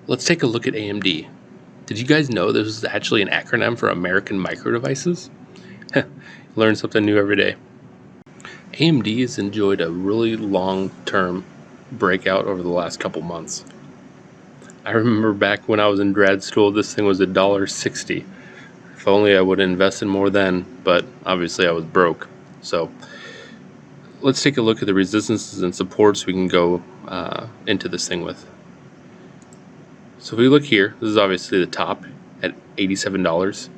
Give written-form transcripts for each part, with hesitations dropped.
Let's take a look at AMD. Did you guys know this is actually an acronym for American Micro Devices? Learn something new every day. AMD has enjoyed a really long-term breakout over the last couple months. I remember back when I was in grad school, this thing was $1.60. If only I would have invested more then, but obviously I was broke. So let's take a look at the resistances and supports we can go into this thing with. So if we look here, this is obviously the top at $87.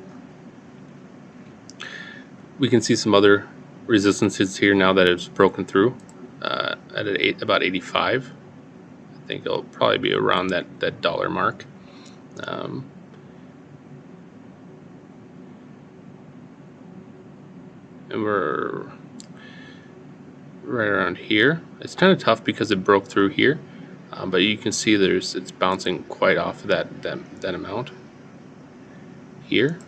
We can see some other resistances here now that it's broken through at about 85. I think it'll probably be around that dollar mark. And we're right around here. It's kind of tough because it broke through here, but you can see it's bouncing quite off of that amount here.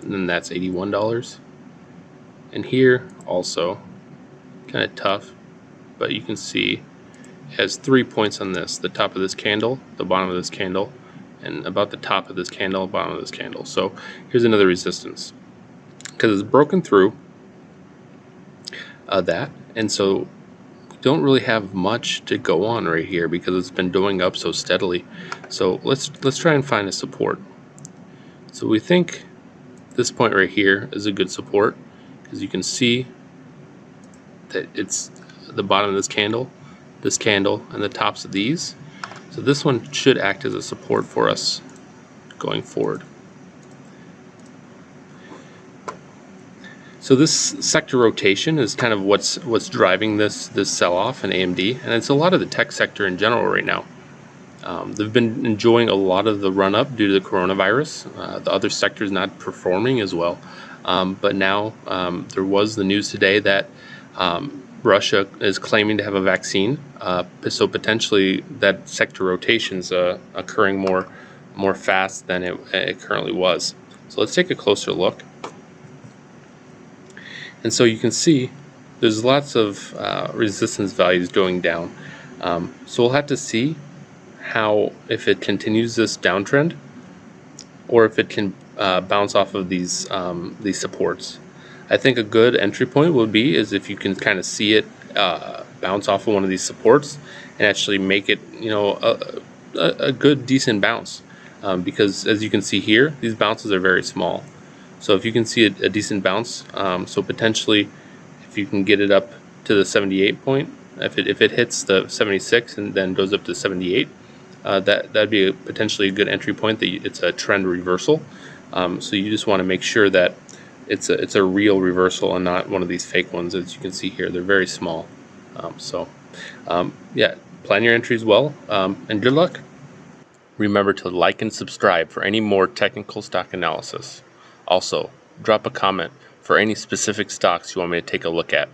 And then that's $81. And here also kind of tough, but you can see it has 3 points on this: the top of this candle, the bottom of this candle, and about the top of this candle, bottom of this candle. So here's another resistance because it's broken through that, and so we don't really have much to go on right here because it's been going up so steadily. So let's try and find a support. So we think this point right here is a good support because you can see that it's the bottom of this candle, and the tops of these. So this one should act as a support for us going forward. So this sector rotation is kind of what's driving this sell-off in AMD, and it's a lot of the tech sector in general right now. They've been enjoying a lot of the run-up due to the coronavirus. The other sectors not performing as well, but now there was the news today that Russia is claiming to have a vaccine, so potentially that sector rotation is occurring more fast than it currently was. So let's take a closer look. And so you can see there's lots of resistance values going down. So we'll have to see if it continues this downtrend, or if it can bounce off of these supports. I think a good entry point would be if you can kind of see it bounce off of one of these supports and actually make it, a good decent bounce, because as you can see here, these bounces are very small. So if you can see a decent bounce, so potentially if you can get it up to the 78 point, if it hits the 76 and then goes up to 78, that'd be potentially a good entry point. It's a trend reversal. So you just want to make sure that it's a real reversal and not one of these fake ones. As you can see here, they're very small. Yeah, plan your entries well, and good luck. Remember to like and subscribe for any more technical stock analysis. Also, drop a comment for any specific stocks you want me to take a look at.